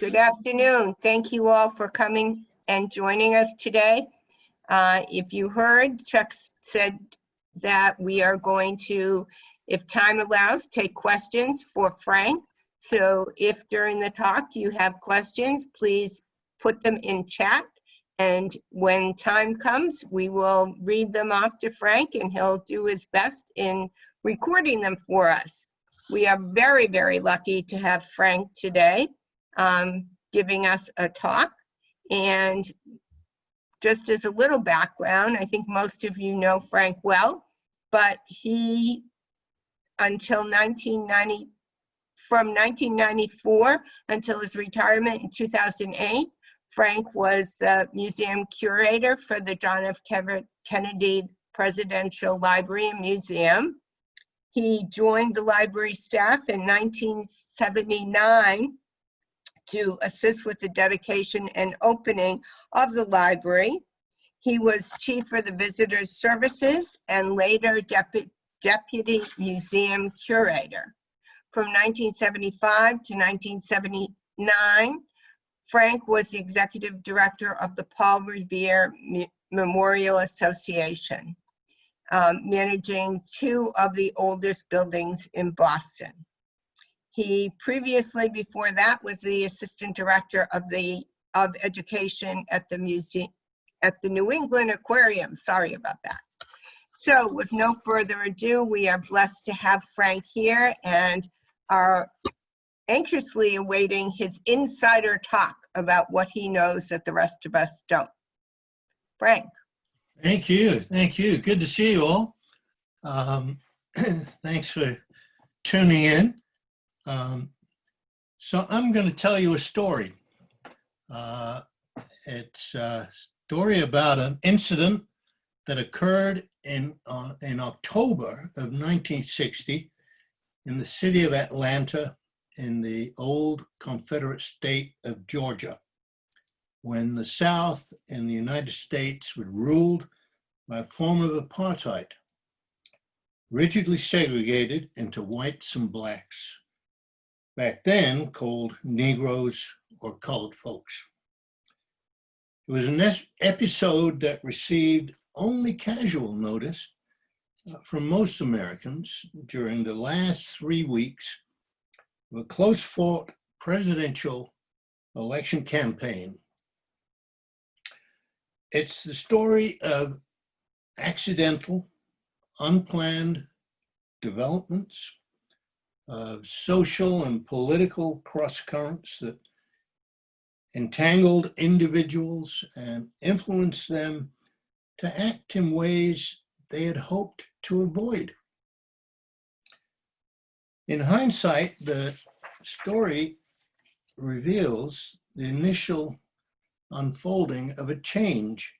Good afternoon. Thank you all for coming and joining us today. If you heard, Chuck said that we are going to, if time allows, take questions for Frank. So if during the talk you have questions, please put them in chat. And when time comes, we will read them off to Frank and he'll do his best in recording them for us. We are very, very lucky to have Frank today giving us a talk. And just as a little background, I think most of you know Frank well, but he, until 1990, from 1994 until his retirement in 2008, Frank was the museum curator for the John F. Kennedy Presidential Library and Museum. He joined the library staff in 1979 to assist with the dedication and opening of the library. He was chief for the visitors services and later deputy museum curator. From 1975 to 1979, Frank was the executive director of the Paul Revere Memorial Association, managing two of the oldest buildings in Boston. He previously, before that, was the assistant director of education at the museum, at the New England Aquarium. Sorry about that. So with no further ado, we are blessed to have Frank here and are anxiously awaiting his insider talk about what he knows that the rest of us don't. Frank. Thank you. Thank you. Good to see you all. Thanks for tuning in. So I'm going to tell you a story. It's a story about an incident that occurred in October of 1960 in the city of Atlanta in the old Confederate state of Georgia, when the South in the United States was ruled by a form of apartheid, rigidly segregated into whites and blacks, back then called Negroes or colored folks. It was an episode that received only casual notice from most Americans during the last 3 weeks of a close-fought presidential election campaign. It's the story of accidental, unplanned developments, of social and political cross-currents that entangled individuals and influenced them to act in ways they had hoped to avoid. In hindsight, the story reveals the initial unfolding of a change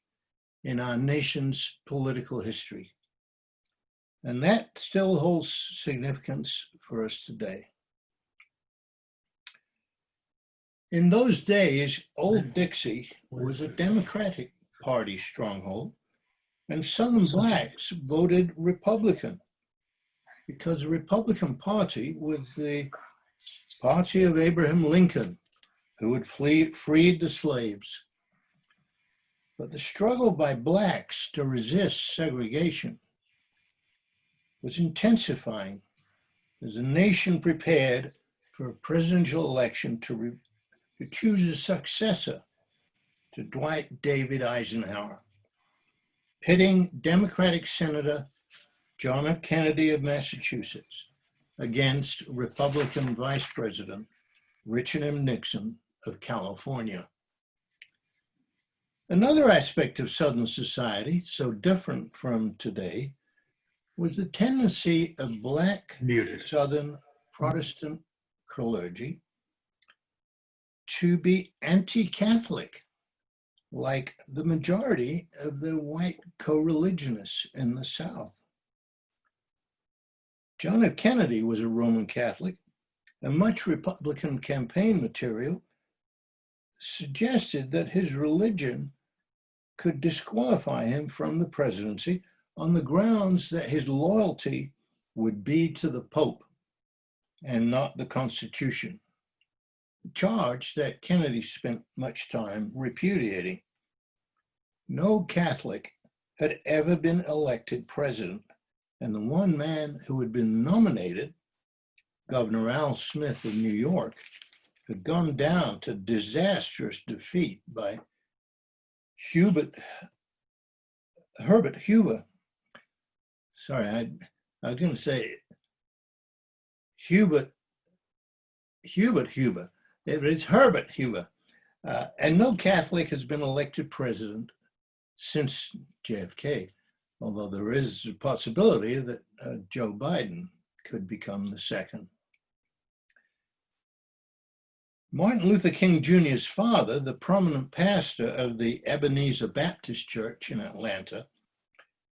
in our nation's political history. And that still holds significance for us today. In those days, Old Dixie was a Democratic Party stronghold, and Southern blacks voted Republican because the Republican Party was the party of Abraham Lincoln, who had freed the slaves. But the struggle by blacks to resist segregation was intensifying as the nation prepared for a presidential election to choose a successor to Dwight David Eisenhower, pitting Democratic Senator John F. Kennedy of Massachusetts against Republican Vice President Richard M. Nixon of California. Another aspect of Southern society, so different from today, was the tendency of Black Southern Protestant clergy to be anti-Catholic, like the majority of the white co-religionists in the South. John F. Kennedy was a Roman Catholic, and much Republican campaign material suggested that his religion could disqualify him from the presidency on the grounds that his loyalty would be to the Pope and not the Constitution. charge that Kennedy spent much time repudiating. No Catholic had ever been elected president, and the one man who had been nominated, Governor Al Smith of New York, had gone down to disastrous defeat by Herbert Hoover. Sorry, I was going to say Hubert Hoover. It's Herbert Hoover. And no Catholic has been elected president since JFK, although there is a possibility that Joe Biden could become the second. Martin Luther King Jr.'s father, the prominent pastor of the Ebenezer Baptist Church in Atlanta,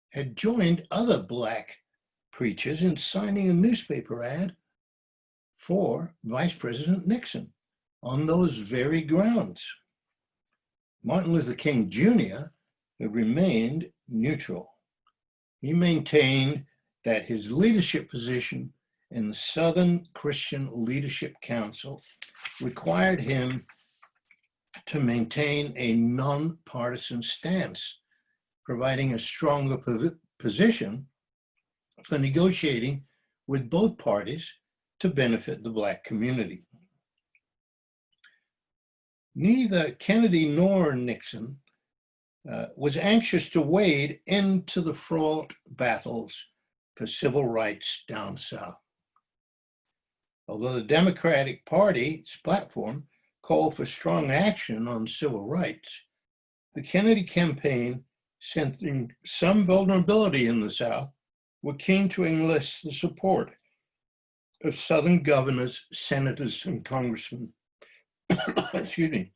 had joined other Black preachers in signing a newspaper ad for Vice President Nixon on those very grounds. Martin Luther King Jr. had remained neutral. He maintained that his leadership position in the Southern Christian Leadership Council required him to maintain a nonpartisan stance, providing a stronger position for negotiating with both parties to benefit the Black community. Neither Kennedy nor Nixon was anxious to wade into the fraught battles for civil rights down south. Although the Democratic Party's platform called for strong action on civil rights, the Kennedy campaign, sensing some vulnerability in the South, were keen to enlist the support of Southern governors, senators, and congressmen, excuse me,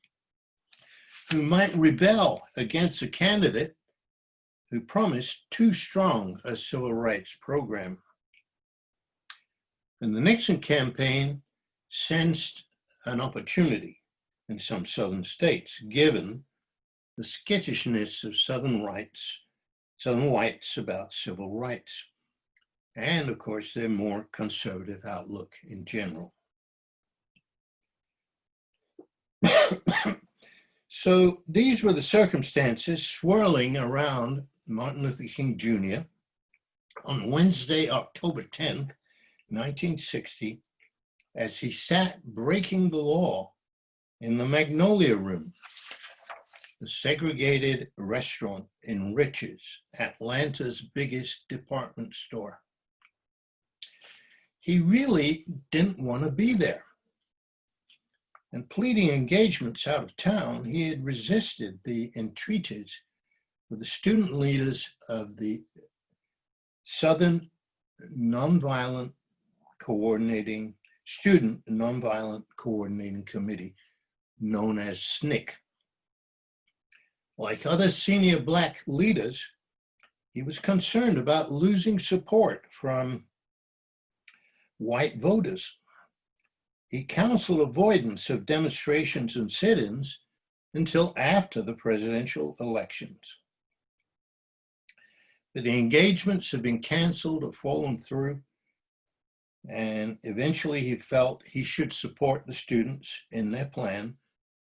who might rebel against a candidate who promised too strong a civil rights program. And the Nixon campaign sensed an opportunity in some Southern states, given the skittishness of Southern whites about civil rights, and of course their more conservative outlook in general. So these were the circumstances swirling around Martin Luther King Jr. on Wednesday, October 10th, 1960, as he sat breaking the law in the Magnolia Room, the segregated restaurant in Riches, Atlanta's biggest department store. He really didn't want to be there. And pleading engagements out of town, he had resisted the entreaties of the student leaders of the Southern Student Nonviolent Coordinating Committee, known as SNCC. Like other senior Black leaders, he was concerned about losing support from white voters. He counseled avoidance of demonstrations and sit-ins until after the presidential elections. But the engagements had been canceled or fallen through, and eventually he felt he should support the students in their plan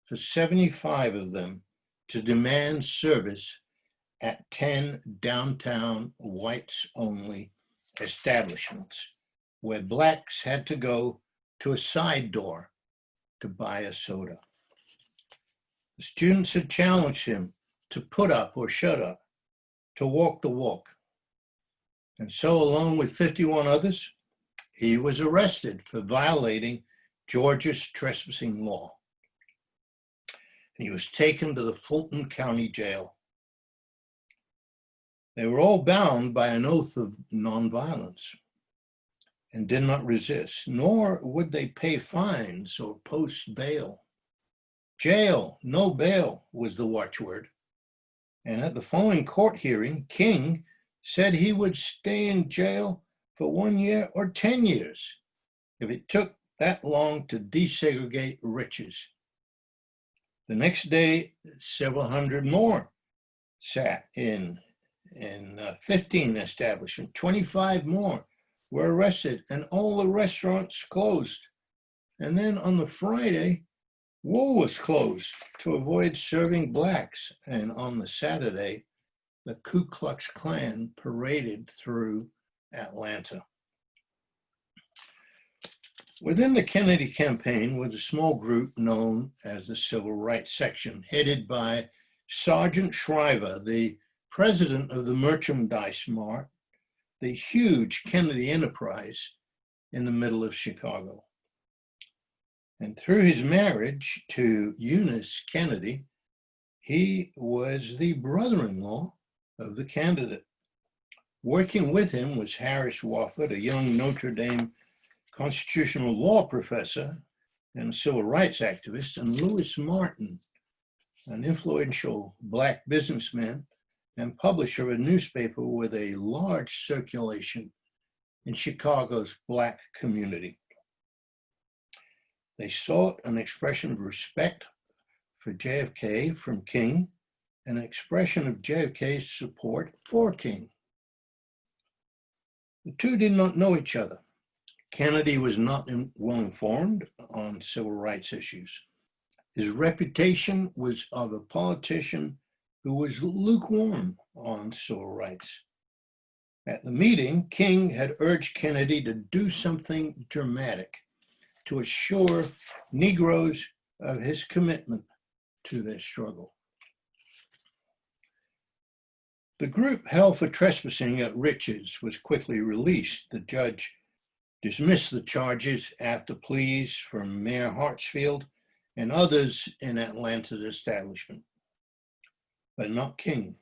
for 75 of them to demand service at 10 downtown whites-only establishments where Blacks had to go to a side door to buy a soda. The students had challenged him to put up or shut up, to walk the walk. And so, along with 51 others, he was arrested for violating Georgia's trespassing law. He was taken to the Fulton County Jail. They were all bound by an oath of nonviolence and did not resist, nor would they pay fines or post bail. Jail, no bail was the watchword. And at the following court hearing, King said he would stay in jail for 1 year or 10 years if it took that long to desegregate Riches. The next day, several hundred more sat in 15 establishments, 25 more were arrested, and all the restaurants closed. And then on the Friday, Wool was closed to avoid serving blacks, and on the Saturday, the Ku Klux Klan paraded through Atlanta. Within the Kennedy campaign was a small group known as the Civil Rights Section, headed by Sergeant Shriver, the president of the Merchandise Mart, the huge Kennedy enterprise in the middle of Chicago. And through his marriage to Eunice Kennedy, he was the brother-in-law of the candidate. Working with him was Harris Wofford, a young Notre Dame constitutional law professor and a civil rights activist, and Lewis Martin, an influential black businessman and publisher of a newspaper with a large circulation in Chicago's black community. They sought an expression of respect for JFK from King, and an expression of JFK's support for King. The two did not know each other. Kennedy was not well informed on civil rights issues. His reputation was of a politician who was lukewarm on civil rights. At the meeting, King had urged Kennedy to do something dramatic to assure Negroes of his commitment to their struggle. The group held for trespassing at Rich's was quickly released. The judge dismissed the charges after pleas from Mayor Hartsfield and others in Atlanta's establishment, but not King.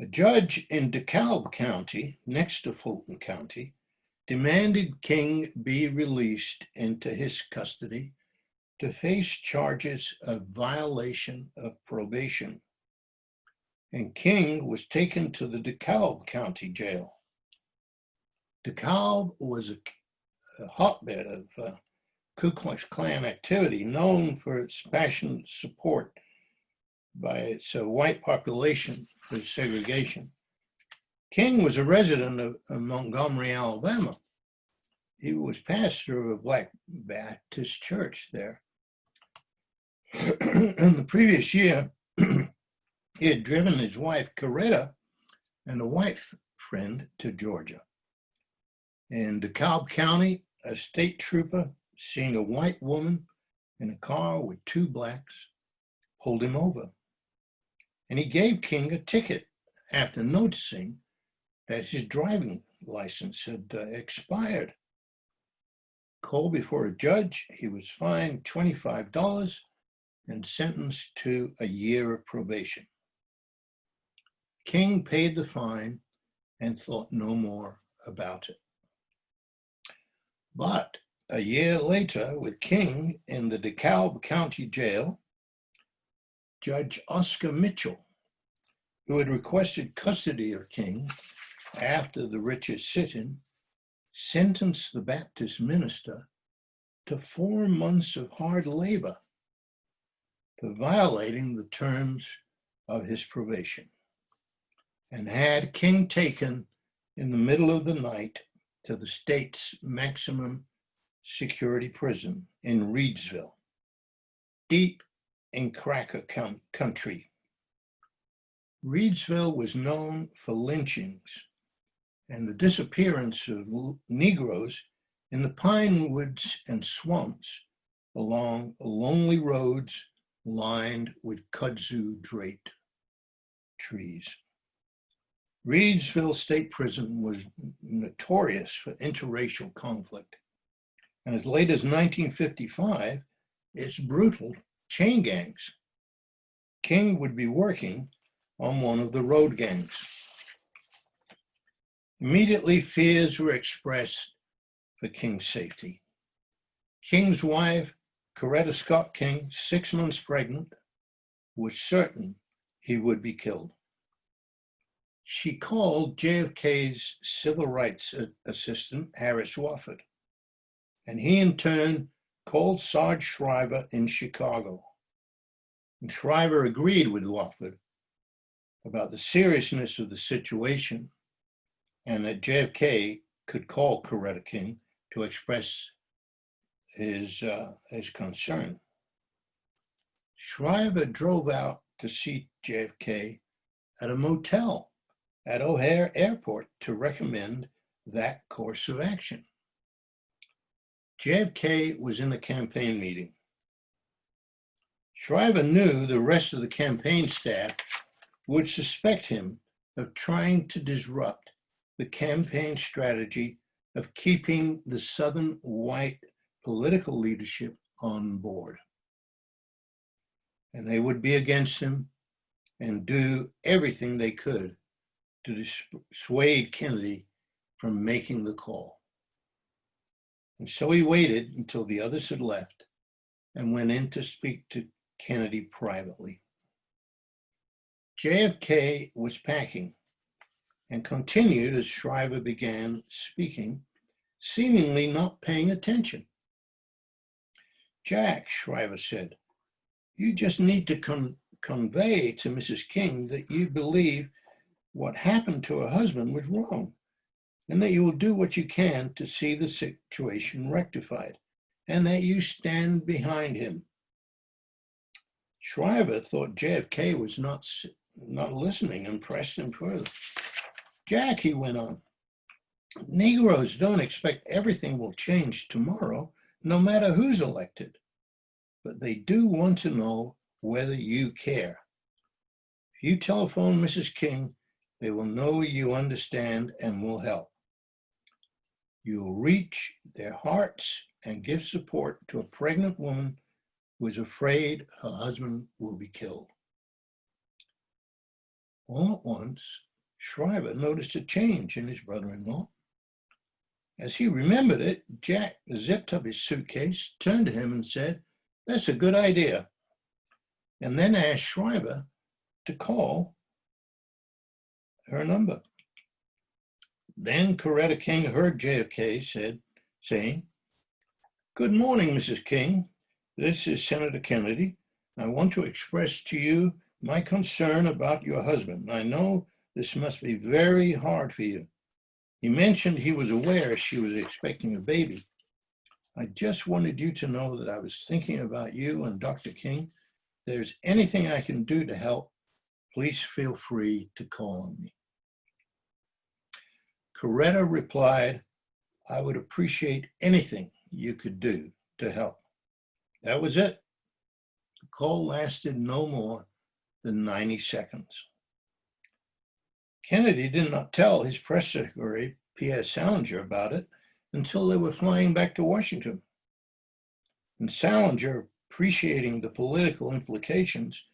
A judge in DeKalb County, next to Fulton County, demanded King be released into his custody to face charges of violation of probation. And King was taken to the DeKalb County Jail. DeKalb was a hotbed of Ku Klux Klan activity, known for its passionate support by its white population for segregation. King was a resident of Montgomery, Alabama. He was pastor of a Black Baptist church there. In the previous year, he had driven his wife, Coretta, and a white friend to Georgia. In DeKalb County, a state trooper, seeing a white woman in a car with two blacks, pulled him over. And he gave King a ticket after noticing that his driving license had expired. Called before a judge, he was fined $25 and sentenced to a year of probation. King paid the fine and thought no more about it. But a year later, with King in the DeKalb County Jail, Judge Oscar Mitchell, who had requested custody of King after the Rich's sit-in, sentenced the Baptist minister to 4 months of hard labor for violating the terms of his probation, and had King taken in the middle of the night to the state's maximum security prison in Reidsville, deep in cracker country. Reidsville was known for lynchings and the disappearance of Negroes in the pine woods and swamps along lonely roads lined with kudzu draped trees. Reidsville State Prison was notorious for interracial conflict, and as late as 1955, its brutal chain gangs. King would be working on one of the road gangs. Immediately, fears were expressed for King's safety. King's wife, Coretta Scott King, 6 months pregnant, was certain he would be killed. She called JFK's civil rights assistant, Harris Wofford, and he in turn called Sarge Shriver in Chicago. And Shriver agreed with Wofford about the seriousness of the situation and that JFK could call Coretta King to express his concern. Shriver drove out to see JFK at a motel at O'Hare Airport to recommend that course of action. JFK was in the campaign meeting. Shriver knew the rest of the campaign staff would suspect him of trying to disrupt the campaign strategy of keeping the Southern white political leadership on board. And they would be against him and do everything they could to dissuade Kennedy from making the call. And so he waited until the others had left and went in to speak to Kennedy privately. JFK was packing and continued as Shriver began speaking, seemingly not paying attention. "Jack," Shriver said, "you just need to convey to Mrs. King that you believe what happened to her husband was wrong, and that you will do what you can to see the situation rectified, and that you stand behind him." Shriver thought JFK was not listening and pressed him further. "Jack," he went on, "Negroes don't expect everything will change tomorrow, no matter who's elected. But they do want to know whether you care. If you telephone Mrs. King, they will know you understand and will help. You'll reach their hearts and give support to a pregnant woman who is afraid her husband will be killed." All at once, Shriver noticed a change in his brother-in-law. As he remembered it, Jack zipped up his suitcase, turned to him and said, "That's a good idea," and then asked Shriver to call her number. Then Coretta King heard JFK saying, "Good morning, Mrs. King. This is Senator Kennedy. I want to express to you my concern about your husband. I know this must be very hard for you. He mentioned he was aware she was expecting a baby. I just wanted you to know that I was thinking about you and Dr. King. If there's anything I can do to help, please feel free to call on me." Coretta replied, "I would appreciate anything you could do to help." That was it. The call lasted no more than 90 seconds. Kennedy did not tell his press secretary, Pierre Salinger, about it until they were flying back to Washington. And Salinger, appreciating the political implications,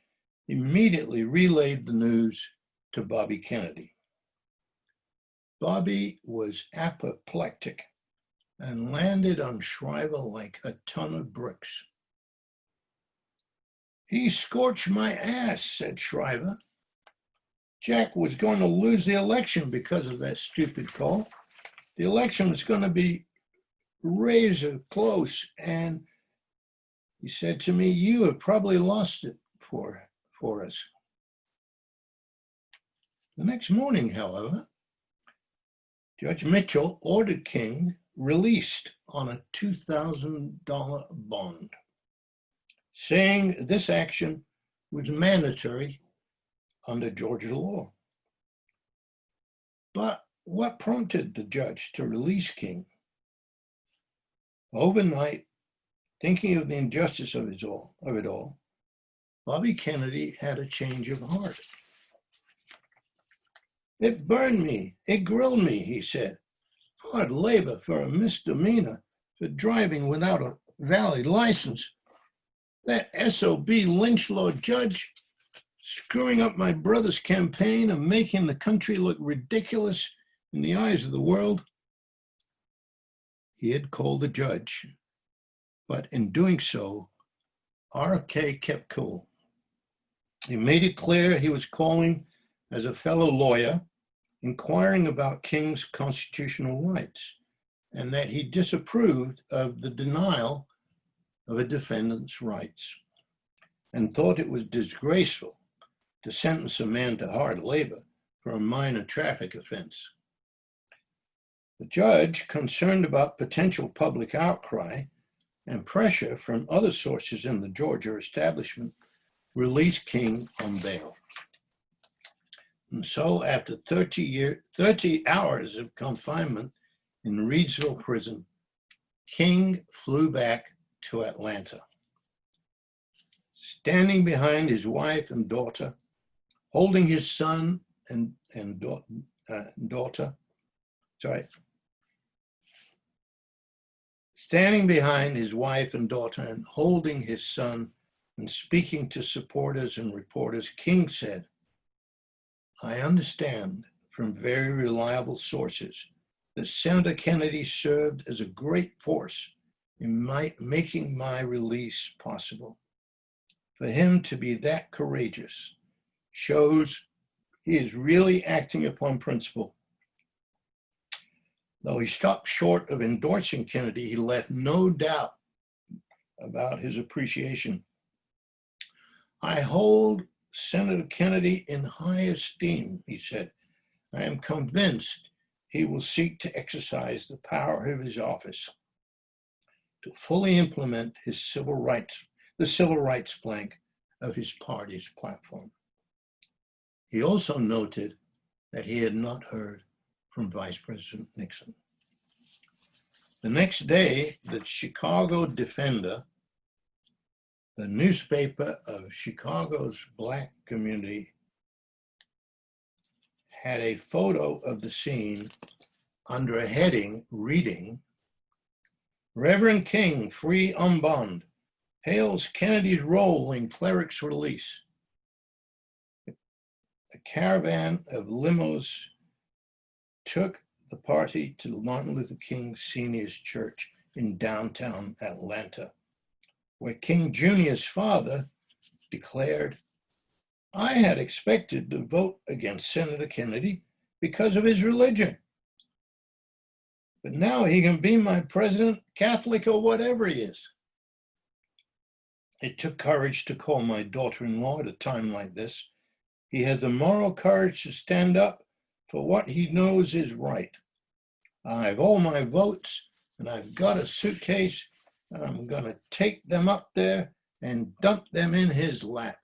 immediately relayed the news to Bobby Kennedy. Bobby was apoplectic and landed on Shriver like a ton of bricks. "He scorched my ass," said Shriver. "Jack was going to lose the election because of that stupid call. The election was going to be razor close, and he said to me, 'You have probably lost it for us.'" The next morning, however, Judge Mitchell ordered King released on a $2,000 bond, saying this action was mandatory under Georgia law. But what prompted the judge to release King? Overnight, thinking of the injustice of it all, Bobby Kennedy had a change of heart. "It burned me, it grilled me," he said. "Hard labor for a misdemeanor for driving without a valid license. That SOB lynch law judge screwing up my brother's campaign and making the country look ridiculous in the eyes of the world." He had called the judge, but in doing so, RFK kept cool. He made it clear he was calling as a fellow lawyer, inquiring about King's constitutional rights, and that he disapproved of the denial of a defendant's rights, and thought it was disgraceful to sentence a man to hard labor for a minor traffic offense. The judge, concerned about potential public outcry, and pressure from other sources in the Georgia establishment released King on bail. And so after 30 hours of confinement in Reidsville prison, King flew back to Atlanta. Standing behind his wife and daughter, holding his son and daughter, standing behind his wife and daughter and holding his son and speaking to supporters and reporters, King said, "I understand from very reliable sources that Senator Kennedy served as a great force in making my release possible. For him to be that courageous shows he is really acting upon principle." Though he stopped short of endorsing Kennedy, he left no doubt about his appreciation. "I hold Senator Kennedy in high esteem," he said. "I am convinced he will seek to exercise the power of his office to fully implement the civil rights plank of his party's platform." He also noted that he had not heard from Vice President Nixon. The next day, the Chicago Defender, the newspaper of Chicago's Black community, had a photo of the scene under a heading reading, "Reverend King, free on bond, hails Kennedy's role in cleric's release." A caravan of limos took the party to Martin Luther King Sr.'s church in downtown Atlanta, where King Jr.'s father declared, "I had expected to vote against Senator Kennedy because of his religion. But now he can be my president, Catholic or whatever he is. It took courage to call my daughter-in-law at a time like this. He has the moral courage to stand up for what he knows is right. I have all my votes, and I've got a suitcase, and I'm going to take them up there and dump them in his lap."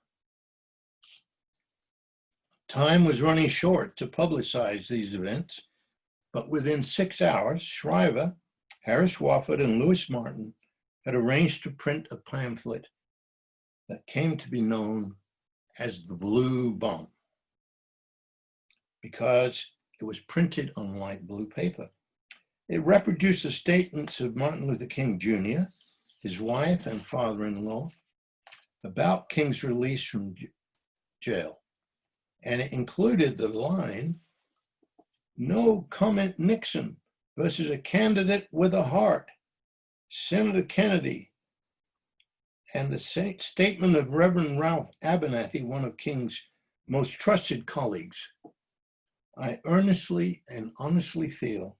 Time was running short to publicize these events, but within 6 hours, Shriver, Harris Wofford, and Lewis Martin had arranged to print a pamphlet that came to be known as the Blue Bomb, because it was printed on light blue paper. It reproduced the statements of Martin Luther King Jr., his wife and father-in-law, about King's release from jail. And it included the line, "No comment Nixon versus a candidate with a heart, Senator Kennedy," and the statement of Reverend Ralph Abernathy, one of King's most trusted colleagues. "I earnestly and honestly feel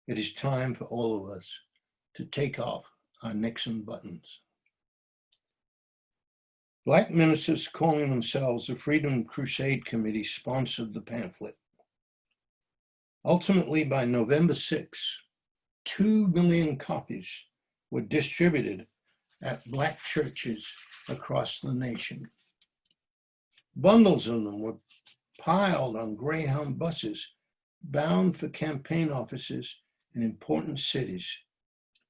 it is time for all of us to take off our Nixon buttons." Black ministers calling themselves the Freedom Crusade Committee sponsored the pamphlet. Ultimately, by November 6, 2 million copies were distributed at Black churches across the nation. Bundles of them were piled on Greyhound buses bound for campaign offices in important cities.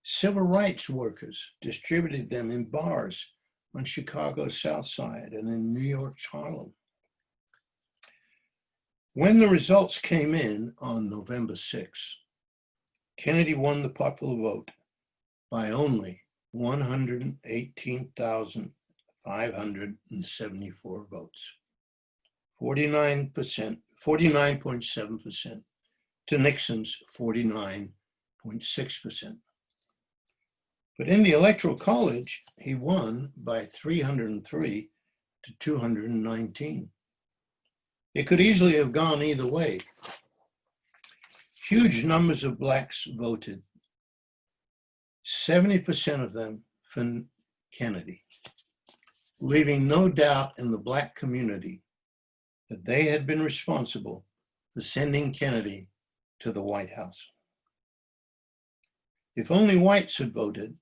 Civil rights workers distributed them in bars on Chicago's South Side and in New York's Harlem. When the results came in on November 6, Kennedy won the popular vote by only 118,574 votes, 49.7% to Nixon's 49.6%. But in the Electoral College, he won by 303 to 219. It could easily have gone either way. Huge numbers of Blacks voted, 70% of them for Kennedy, leaving no doubt in the Black community that they had been responsible for sending Kennedy to the White House. If only whites had voted,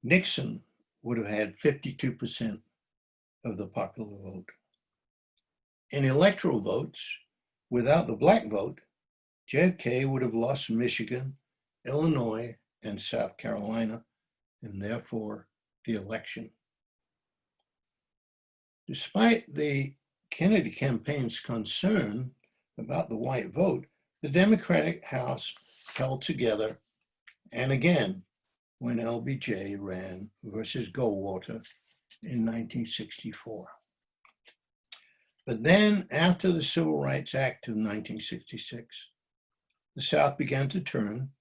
Nixon would have had 52% of the popular vote. In electoral votes, without the black vote, JFK would have lost Michigan, Illinois, and South Carolina, and therefore the election. Despite the Kennedy campaign's concern about the white vote, the Democratic House held together, and again, when LBJ ran versus Goldwater in 1964. But then, after the Civil Rights Act of 1966, the South began to turn,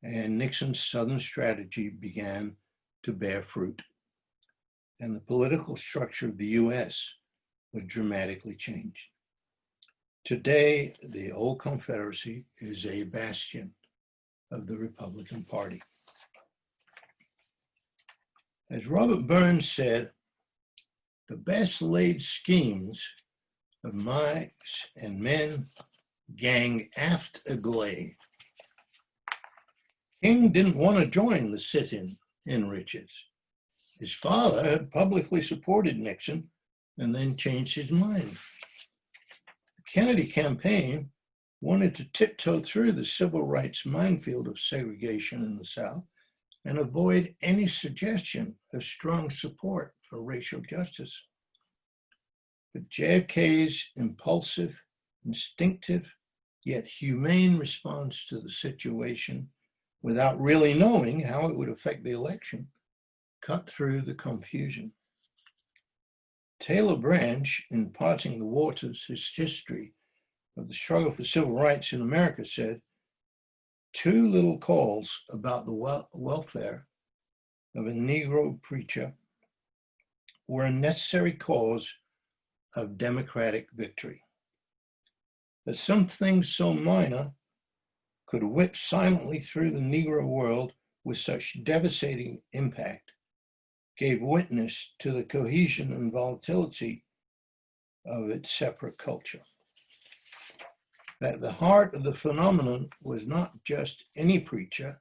and Nixon's Southern strategy began to bear fruit, and the political structure of the U.S. was dramatically changed. Today, the old Confederacy is a bastion of the Republican Party. As Robert Burns said, the best laid schemes of mice and men gang aft agley. King didn't want to join the sit-in in riches. His father had publicly supported Nixon and then changed his mind. The Kennedy campaign wanted to tiptoe through the civil rights minefield of segregation in the South and avoid any suggestion of strong support for racial justice. But JFK's impulsive, instinctive, yet humane response to the situation, without really knowing how it would affect the election, cut through the confusion. Taylor Branch, in Parting the Waters, his history of the struggle for civil rights in America, said, "Two little calls about the welfare of a Negro preacher were a necessary cause of democratic victory. That something so minor could whip silently through the Negro world with such devastating impact gave witness to the cohesion and volatility of its separate culture. That the heart of the phenomenon was not just any preacher,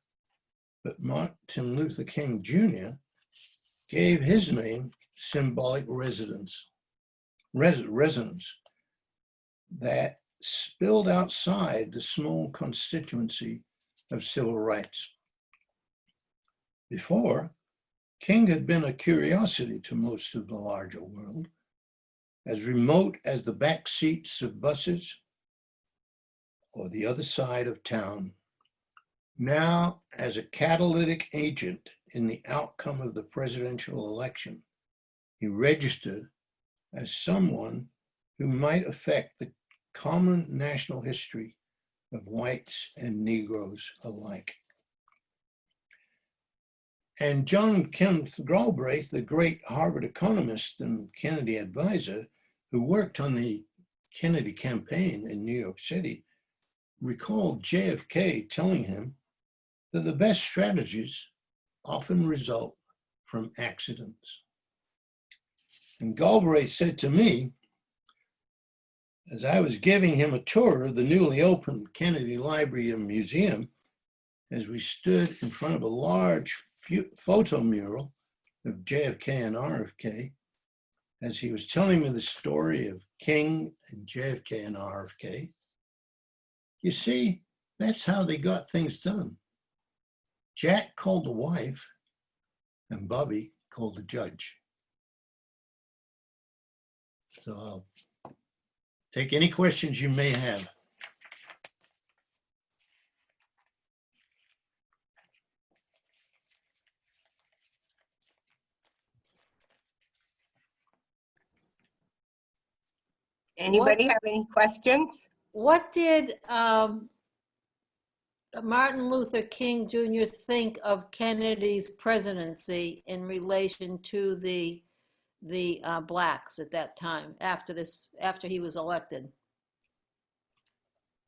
but Martin Luther King Jr. gave his name symbolic resonance that spilled outside the small constituency of civil rights. Before, King had been a curiosity to most of the larger world, as remote as the back seats of buses or the other side of town. Now, as a catalytic agent in the outcome of the presidential election, he registered as someone who might affect the common national history of whites and Negroes alike. And John Kenneth Galbraith, the great Harvard economist and Kennedy advisor who worked on the Kennedy campaign in New York City, recalled JFK telling him that the best strategies often result from accidents. And Galbraith said to me, as I was giving him a tour of the newly opened Kennedy Library and Museum, as we stood in front of a large photo mural of JFK and RFK, as he was telling me the story of King and JFK and RFK, you see, that's how they got things done. Jack called the wife and Bobby called the judge. So I'll take any questions you may have. Anybody have any questions? What did Martin Luther King Jr. think of Kennedy's presidency in relation to the blacks at that time, after he was elected?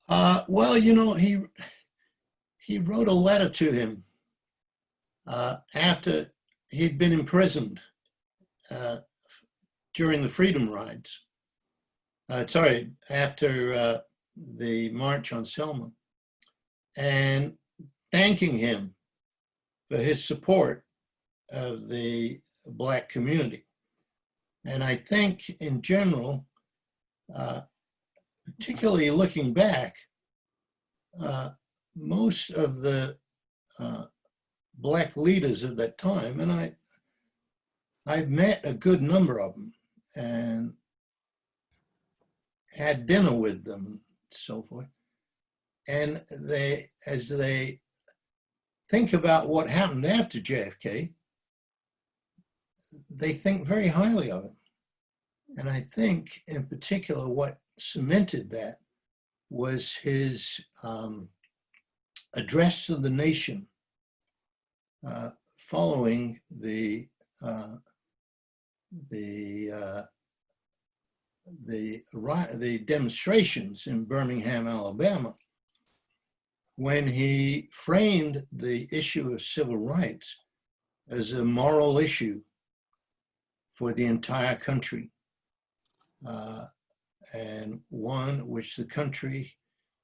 Well, you know, he wrote a letter to him after he'd been imprisoned during the Freedom Rides. After the March on Selma, and thanking him for his support of the Black community. And I think in general, particularly looking back, most of the Black leaders of that time, and I've met a good number of them and had dinner with them and so forth. And as they think about what happened after JFK, they think very highly of him. And I think in particular what cemented that was his address to the nation following the demonstrations in Birmingham, Alabama, when he framed the issue of civil rights as a moral issue for the entire country, and one which the country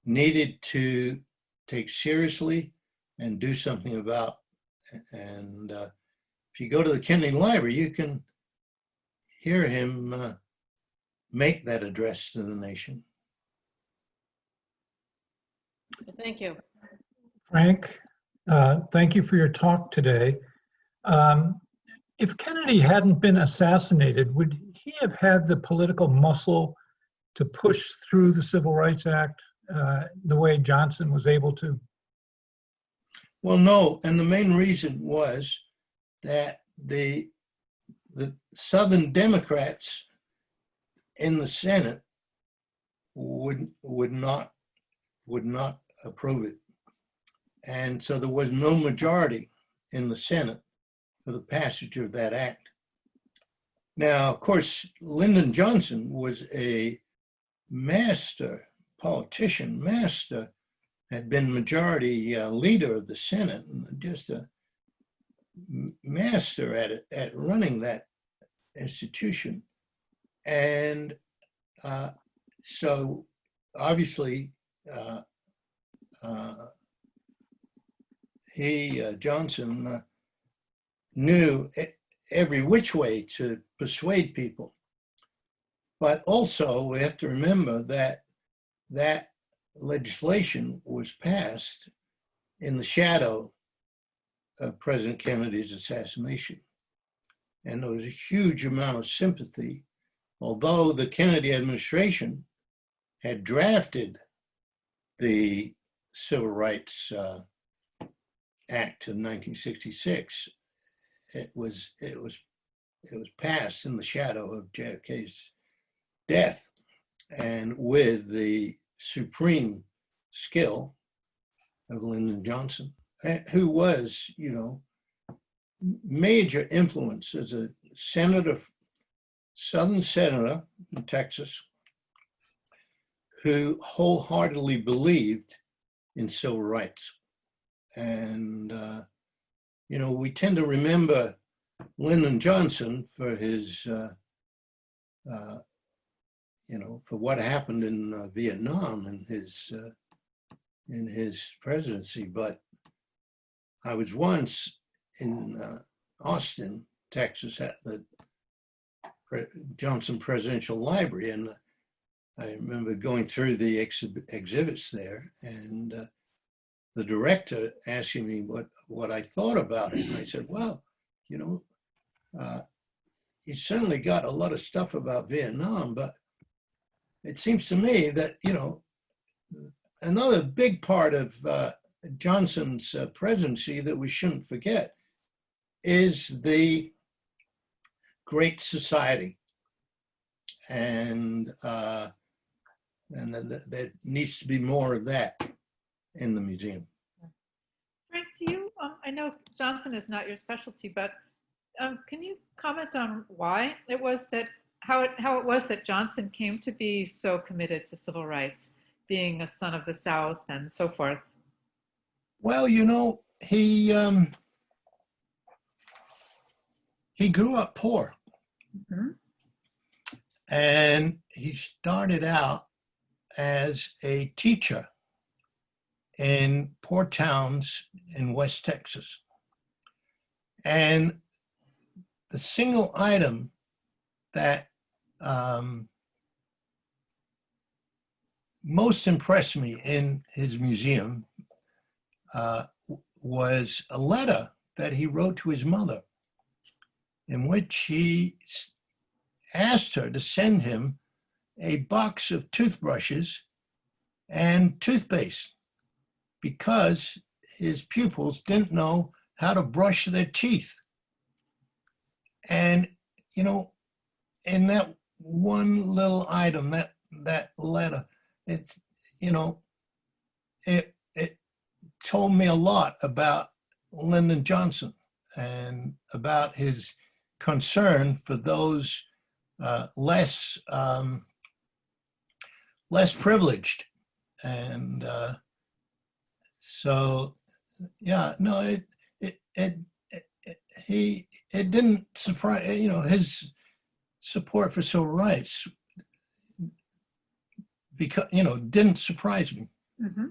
needed to take seriously and do something about. And if you go to the Kennedy Library, you can hear him make that address to the nation. Thank you. Frank, thank you for your talk today. If Kennedy hadn't been assassinated, would he have had the political muscle to push through the Civil Rights Act the way Johnson was able to? Well, no, and the main reason was that the Southern Democrats in the Senate would not approve it. And so there was no majority in the Senate for the passage of that act. Now, of course, Lyndon Johnson was a master politician, had been majority leader of the Senate, and just a master at running that institution. And so obviously Johnson knew every which way to persuade people. But also we have to remember that that legislation was passed in the shadow of President Kennedy's assassination. And there was a huge amount of sympathy, although the Kennedy administration had drafted the Civil Rights Act of 1966. It was passed in the shadow of JFK's death, and with the supreme skill of Lyndon Johnson, who was, major influence as a senator, Southern senator in Texas, who wholeheartedly believed in civil rights. And, we tend to remember Lyndon Johnson for his, for what happened in Vietnam in his presidency. But I was once in Austin, Texas, at the Johnson Presidential Library, and I remember going through the exhibits there, and the director asking me what I thought about it. And I said, well, you certainly got a lot of stuff about Vietnam, but it seems to me that, another big part of Johnson's presidency that we shouldn't forget is the Great Society. And there needs to be more of that in the museum. Frank, do you, I know Johnson is not your specialty, but can you comment on why it was that, how it was that Johnson came to be so committed to civil rights, being a son of the South and so forth? Well, he grew up poor. Mm-hmm. And he started out as a teacher in poor towns in West Texas. And the single item that most impressed me in his museum was a letter that he wrote to his mother, in which he asked her to send him a box of toothbrushes and toothpaste because his pupils didn't know how to brush their teeth. And, you know, in that one little item, that letter, it, you know, it told me a lot about Lyndon Johnson and about his concern for those less privileged. And so, yeah, no, it didn't surprise, you know, his support for civil rights, because, you know, didn't surprise me. Mm-hmm.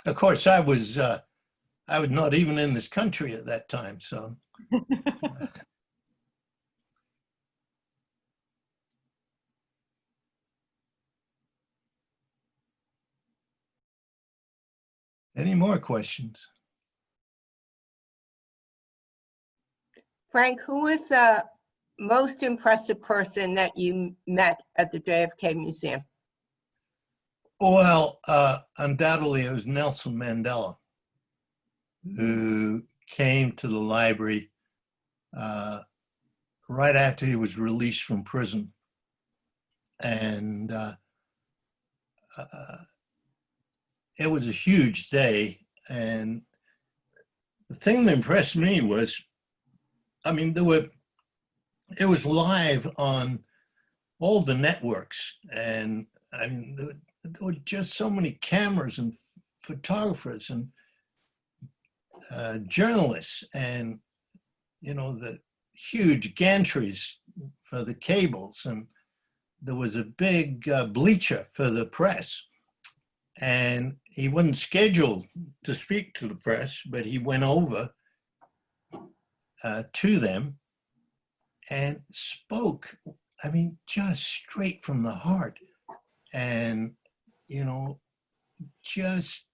Of course, I was not even in this country at that time, so. Any more questions? Frank, who was the most impressive person that you met at the JFK Museum? Well, undoubtedly it was Nelson Mandela, who came to the library right after he was released from prison. And it was a huge day. And the thing that impressed me was, I mean, it was live on all the networks. And I mean, there were just so many cameras and photographers and journalists, and, you know, the huge gantries for the cables. And there was a big bleacher for the press. And he wasn't scheduled to speak to the press, but he went over to them and spoke, I mean, just straight from the heart. And, you know, just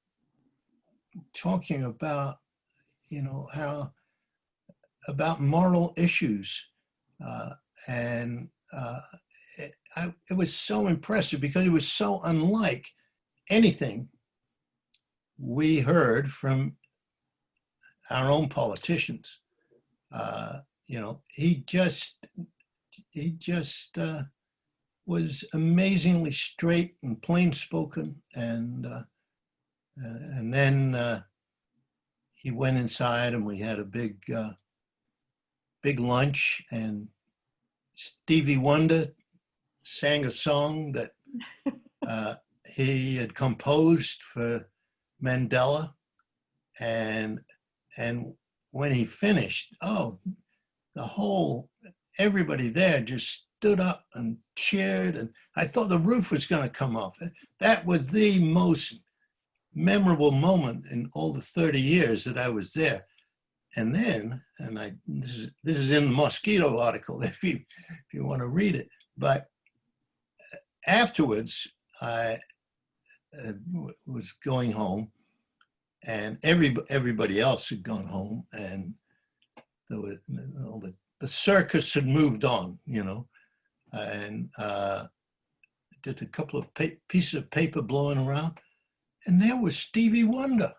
talking about, you know, about moral issues. And it was so impressive because it was so unlike anything we heard from our own politicians. You know, he just was amazingly straight and plain spoken. And then he went inside and we had a big lunch, and Stevie Wonder sang a song that he had composed for Mandela. And when he finished, everybody there just stood up and cheered, and I thought the roof was going to come off. That was the most memorable moment in all the 30 years that I was there. And then, this is in the Mosquito article if you want to read it, but afterwards I was going home, and everybody else had gone home, and there was, the circus had moved on, you know, and did a couple of pieces of paper blowing around, and there was Stevie Wonder.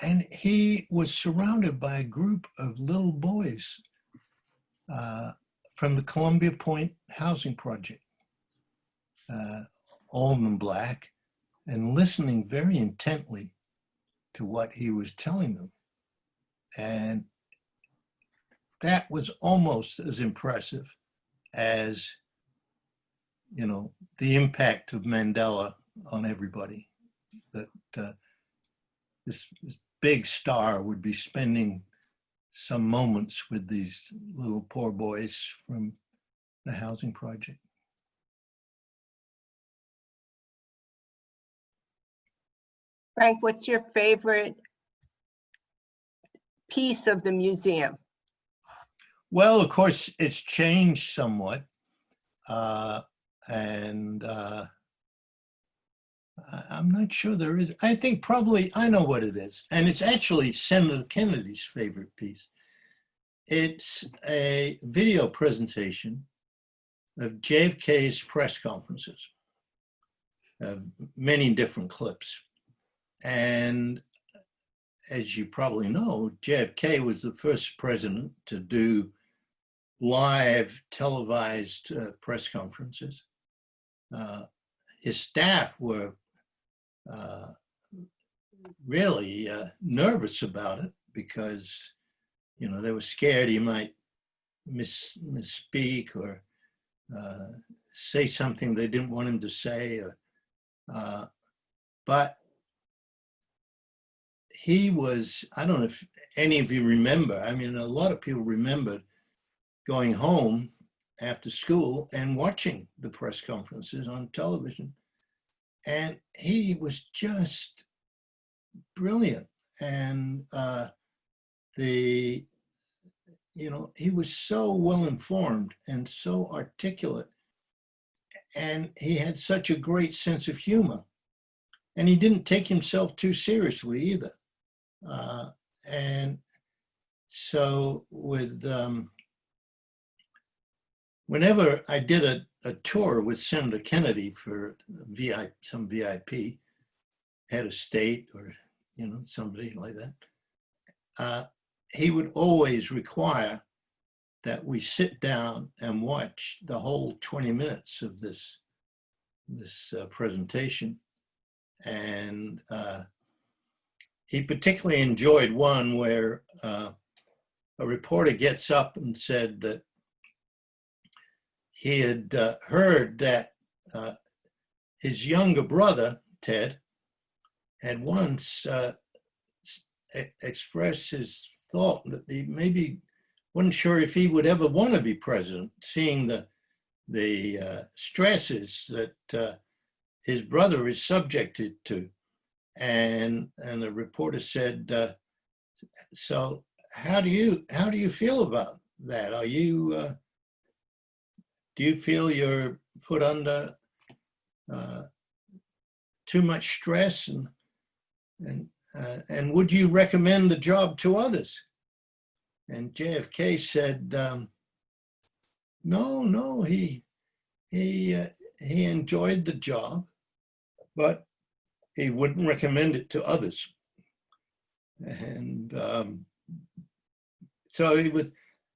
And he was surrounded by a group of little boys from the Columbia Point housing project, all of them Black, and listening very intently to what he was telling them. And that was almost as impressive as, you know, the impact of Mandela on everybody. That this big star would be spending some moments with these little poor boys from the housing project. Frank, what's your favorite piece of the museum? Well, of course, it's changed somewhat. And I'm not sure there is. I think probably I know what it is. And it's actually Senator Kennedy's favorite piece. It's a video presentation of JFK's press conferences, many different clips. And as you probably know, JFK was the first president to do live televised press conferences. His staff were really nervous about it because, you know, they were scared he might misspeak or say something they didn't want him to say. But he was, I don't know if any of you remember, I mean, a lot of people remembered going home after school and watching the press conferences on television. And he was just brilliant. And you know, he was so well informed and so articulate. And he had such a great sense of humor. And he didn't take himself too seriously either. And so with, whenever I did a tour with Senator Kennedy for some VIP, head of state or, you know, somebody like that, he would always require that we sit down and watch the whole 20 minutes of this presentation. And he particularly enjoyed one where a reporter gets up and said that he had heard that his younger brother, Ted, had once expressed his thought that he maybe wasn't sure if he would ever want to be president, seeing the stresses that his brother is subjected to. And the reporter said, so how do you feel about that? Are you do you feel you're put under too much stress, and would you recommend the job to others? And JFK said, no, he enjoyed the job, but he wouldn't recommend it to others. And so he was,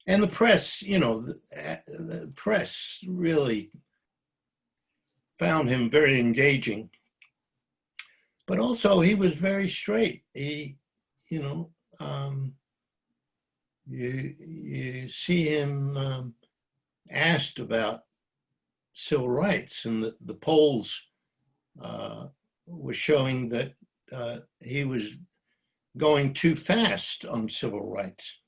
and the press, you know, the press really found him very engaging. But also he was very straight. He, you know, you see him asked about civil rights, and the polls were showing that he was going too fast on civil rights.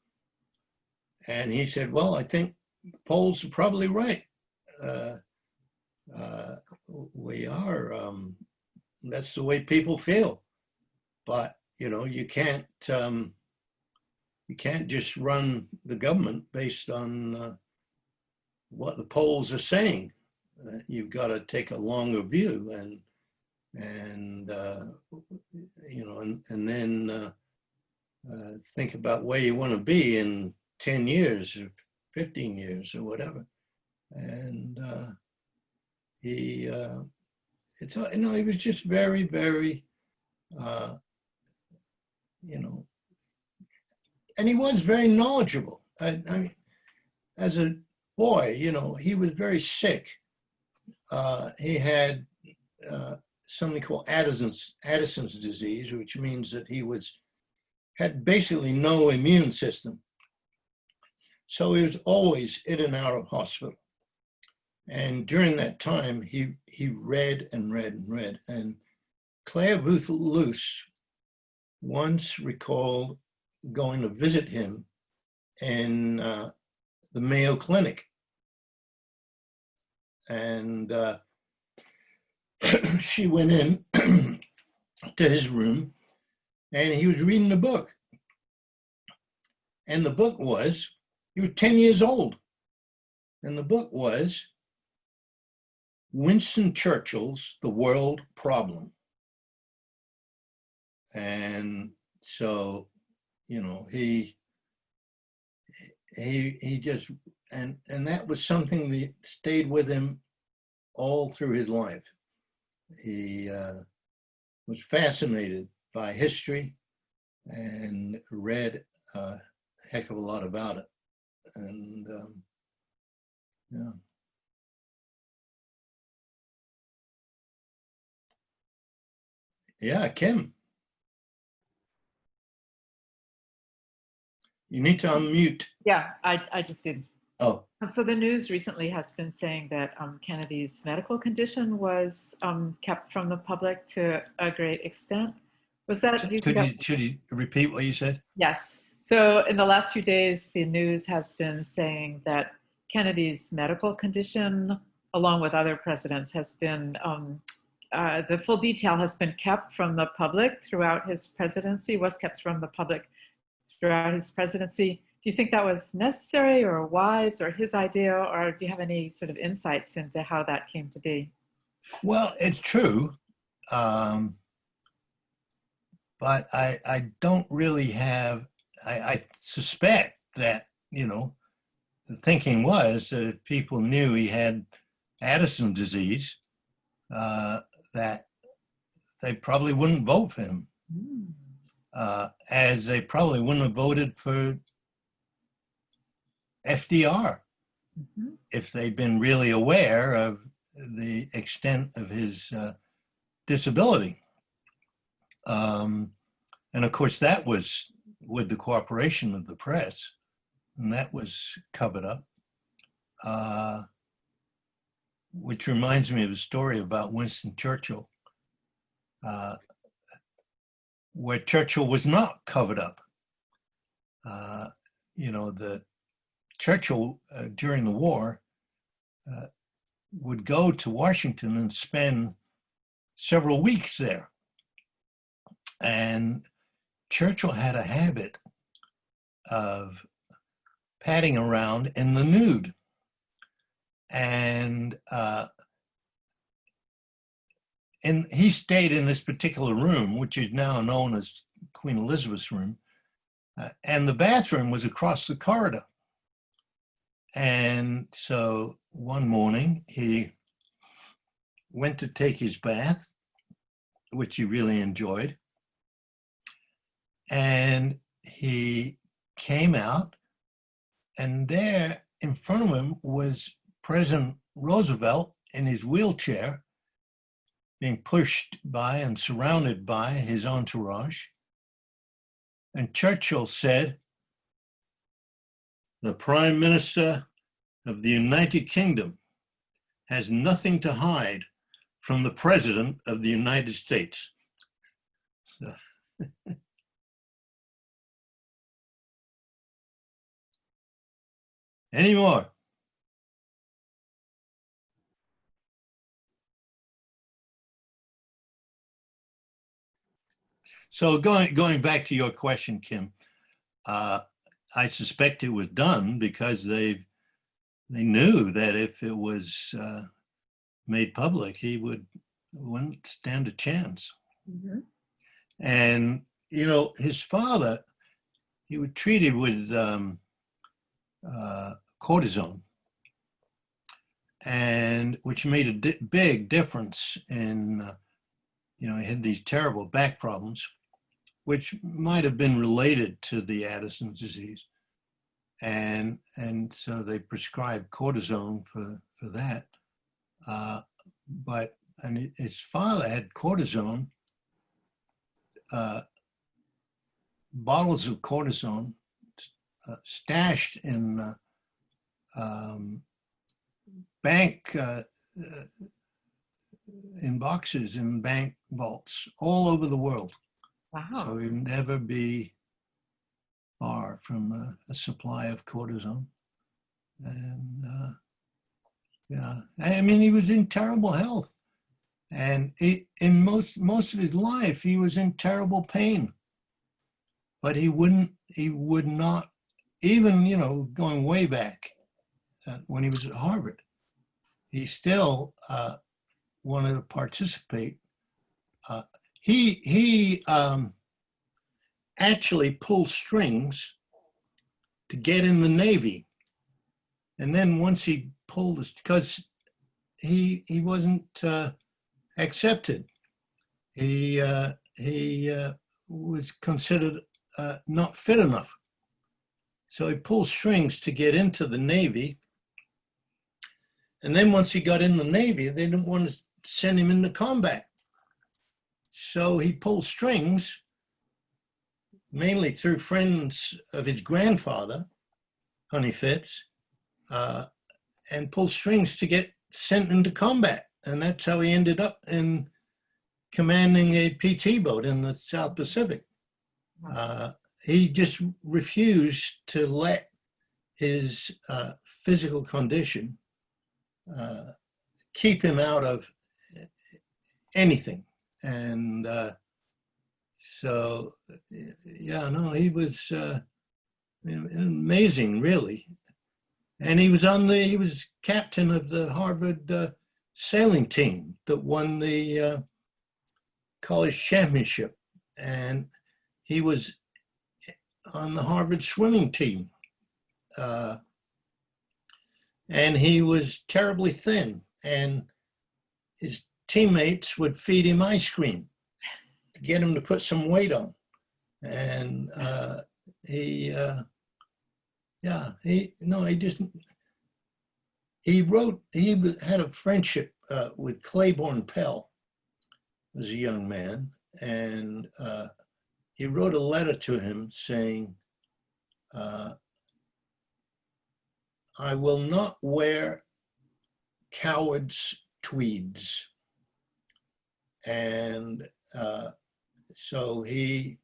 And he said, well, I think the polls are probably right. We are, that's the way people feel. But, you know, you can't just run the government based on what the polls are saying. You've got to take a longer view and you know, and then think about where you want to be in 10 years or 15 years or whatever. And he, it's, you know, he was just very, very, you know, and he was very knowledgeable. I mean, as a boy, you know, he was very sick. He had something called Addison's disease, which means that he had basically no immune system. So he was always in and out of hospital. And during that time, he read and read and read. And Claire Booth Luce once recalled going to visit him in the Mayo Clinic. And she went in to his room, and he was reading a book. And the book was He was 10 years old. And the book was Winston Churchill's The World Problem. And so, you know, he just, and that was something that stayed with him all through his life. He was fascinated by history and read a heck of a lot about it. And yeah. Yeah, Kim. You need to unmute. Yeah, I just did. Oh, So the news recently has been saying that Kennedy's medical condition was kept from the public to a great extent. Was that? should you repeat what you said? Yes. So in the last few days, the news has been saying that Kennedy's medical condition, along with other presidents, has been, the full detail has been kept from the public throughout his presidency, was kept from the public throughout his presidency. Do you think that was necessary or wise or his idea, or do you have any sort of insights into how that came to be? Well, it's true. But I don't really have, I suspect that, you know, the thinking was that if people knew he had Addison disease, that they probably wouldn't vote for him, as they probably wouldn't have voted for FDR if they'd been really aware of the extent of his disability. And of course, that was with the cooperation of the press, and that was covered up. Which reminds me of a story about Winston Churchill, where Churchill was not covered up. You know, the Churchill during the war would go to Washington and spend several weeks there. And Churchill had a habit of padding around in the nude. And he stayed in this particular room, which is now known as Queen Elizabeth's room. And the bathroom was across the corridor. And so one morning he went to take his bath, which he really enjoyed. And he came out, and there in front of him was President Roosevelt in his wheelchair, being pushed by and surrounded by his entourage. And Churchill said, "The Prime Minister of the United Kingdom has nothing to hide from the President of the United States." So, any more? So going back to your question, Kim, I suspect it was done because they knew that if it was made public, he wouldn't stand a chance. Mm-hmm. And you know, his father, he was treated with cortisone, and which made a big difference in, you know, he had these terrible back problems, which might have been related to the Addison disease. And so they prescribed cortisone for that. But his father had cortisone, bottles of cortisone stashed in bank, in boxes in bank vaults all over the world. Wow. So he'd never be far from a supply of cortisone. And yeah, I mean, he was in terrible health. And in most of his life, he was in terrible pain. But he would not even, you know, going way back when he was at Harvard, he still wanted to participate. He actually pulled strings to get in the Navy. And then once he pulled it, because he wasn't accepted, he was considered not fit enough. So he pulled strings to get into the Navy. And then once he got in the Navy, they didn't want to send him into combat. So he pulled strings, mainly through friends of his grandfather, Honey Fitz, and pulled strings to get sent into combat. And that's how he ended up in commanding a PT boat in the South Pacific. He just refused to let his physical condition keep him out of anything. And so, yeah, no, he was amazing, really. And he was captain of the Harvard sailing team that won the college championship. And he was on the Harvard swimming team. And he was terribly thin. And his teammates would feed him ice cream to get him to put some weight on. And he had a friendship with Claiborne Pell as a young man. And he wrote a letter to him saying, I will not wear cowards' tweeds. And so he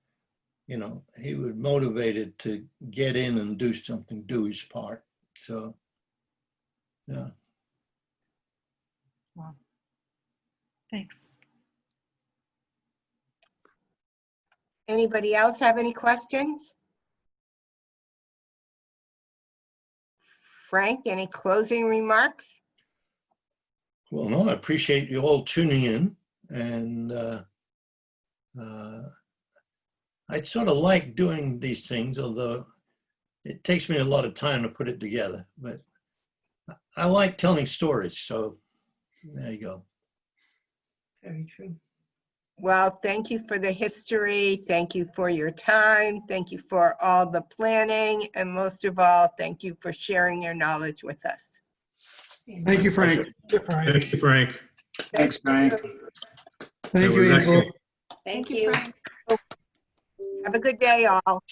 was motivated to get in and do something, do his part. So, yeah. Wow. Thanks. Anybody else have any questions? Frank, any closing remarks? Well, no, I appreciate you all tuning in. And I sort of like doing these things, although it takes me a lot of time to put it together. But I like telling stories, so there you go. Very true. Well, thank you for the history. Thank you for your time. Thank you for all the planning. And most of all, thank you for sharing your knowledge with us. Thank you, Frank. Frank. Thank you, Frank. Thanks, Frank. That Thank was you, April. excellent. Thank you. Have a good day, all.